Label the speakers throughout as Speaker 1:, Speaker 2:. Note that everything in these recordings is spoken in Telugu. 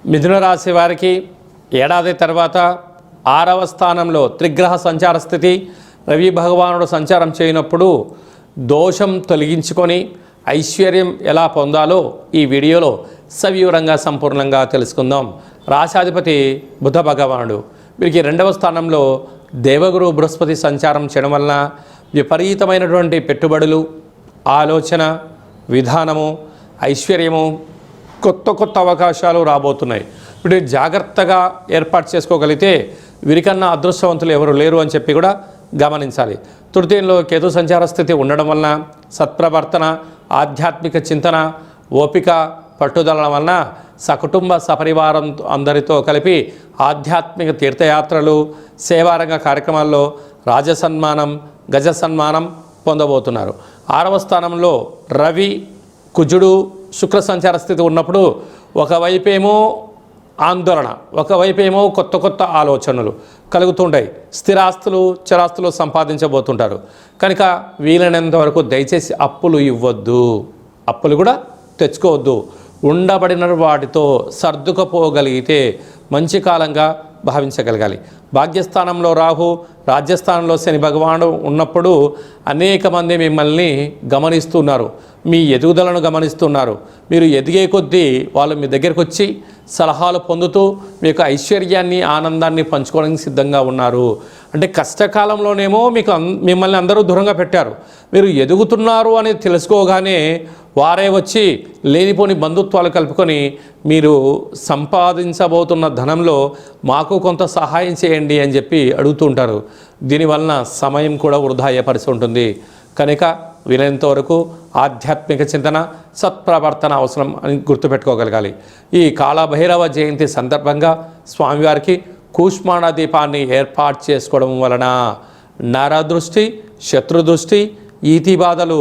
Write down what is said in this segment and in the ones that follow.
Speaker 1: మిథున రాశి వారికి ఏడాది తర్వాత 6వ స్థానంలో త్రిగ్రహ సంచార స్థితి రవి భగవానుడు సంచారం చేయనప్పుడు దోషం తొలగించుకొని ఐశ్వర్యం ఎలా పొందాలో ఈ వీడియోలో సవివరంగా సంపూర్ణంగా తెలుసుకుందాం. రాశాధిపతి బుధ భగవానుడు, వీరికి 2వ స్థానంలో దేవగురు బృహస్పతి సంచారం చేయడం వలన విపరీతమైనటువంటి పెట్టుబడులు, ఆలోచన విధానము, ఐశ్వర్యము, కొత్త అవకాశాలు రాబోతున్నాయి. ఇప్పుడు జాగ్రత్తగా ఏర్పాటు చేసుకోగలిగితే వీరికన్నా అదృష్టవంతులు ఎవరు లేరు అని చెప్పి కూడా గమనించాలి. తృతీయంలో కేతు సంచార స్థితి ఉండడం వలన సత్ప్రవర్తన, ఆధ్యాత్మిక చింతన, ఓపిక, పట్టుదల వలన సకుటుంబ సపరివారం అందరితో కలిపి ఆధ్యాత్మిక తీర్థయాత్రలు, సేవారంగ కార్యక్రమాల్లో రాజసన్మానం, గజ సన్మానం పొందబోతున్నారు. 6వ స్థానంలో రవి, కుజుడు, శుక్ర సంచార స్థితి ఉన్నప్పుడు ఒకవైపేమో ఆందోళన, ఒకవైపేమో కొత్త ఆలోచనలు కలుగుతుంటాయి. స్థిరాస్తులు, చరాస్తులు సంపాదించబోతుంటారు. కనుక వీలైనంత వరకు దయచేసి అప్పులు ఇవ్వద్దు, అప్పులు కూడా తెచ్చుకోవద్దు. ఉండబడిన వాటితో సర్దుకుపోగలిగితే మంచి కాలంగా భావించగలగాలి. భాగ్యస్థానంలో రాహు, రాజ్యస్థానంలో శని భగవానుడు ఉన్నప్పుడు అనేక మంది మిమ్మల్ని గమనిస్తున్నారు, మీ ఎదుగుదలను గమనిస్తున్నారు. మీరు ఎదిగే కొద్దీ వాళ్ళు మీ దగ్గరికి వచ్చి సలహాలు పొందుతూ మీకు ఐశ్వర్యాన్ని, ఆనందాన్ని పంచుకోవడానికి సిద్ధంగా ఉన్నారు. అంటే కష్టకాలంలోనేమో మిమ్మల్ని అందరూ దూరంగా పెట్టారు. మీరు ఎదుగుతున్నారు అని తెలుసుకోగానే వారే వచ్చి లేనిపోని బంధుత్వాలు కలుపుకొని మీరు సంపాదించబోతున్న ధనంలో మాకు కొంత సహాయం చేయండి అని చెప్పి అడుగుతుంటారు. దీనివలన సమయం కూడా వృధా అయ్యే పరిస్థితి ఉంటుంది. కనుక వీలైనంత వరకు ఆధ్యాత్మిక చింతన, సత్ప్రవర్తన అవసరం అని గుర్తుపెట్టుకోగలగాలి. ఈ కాళభైరవ జయంతి సందర్భంగా స్వామివారికి కూష్మాండ దీపాన్ని ఏర్పాటు చేసుకోవడం వలన నరదృష్టి, శత్రుదృష్టి, ఈతి బాధలు,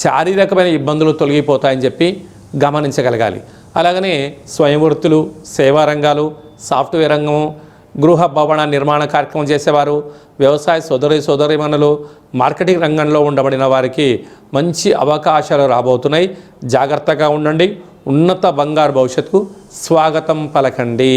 Speaker 1: శారీరకమైన ఇబ్బందులు తొలగిపోతాయని చెప్పి గమనించగలగాలి. అలాగనే స్వయం వృత్తులు, సేవా రంగాలు, సాఫ్ట్వేర్ రంగము, గృహ భవన నిర్మాణ కార్యక్రమం చేసేవారు, వ్యవసాయ సోదరీమణులు, మార్కెటింగ్ రంగంలో ఉండబడిన వారికి మంచి అవకాశాలు రాబోతున్నాయి. జాగ్రత్తగా ఉండండి. ఉన్నత బంగారు భవిష్యత్తుకు స్వాగతం పలకండి.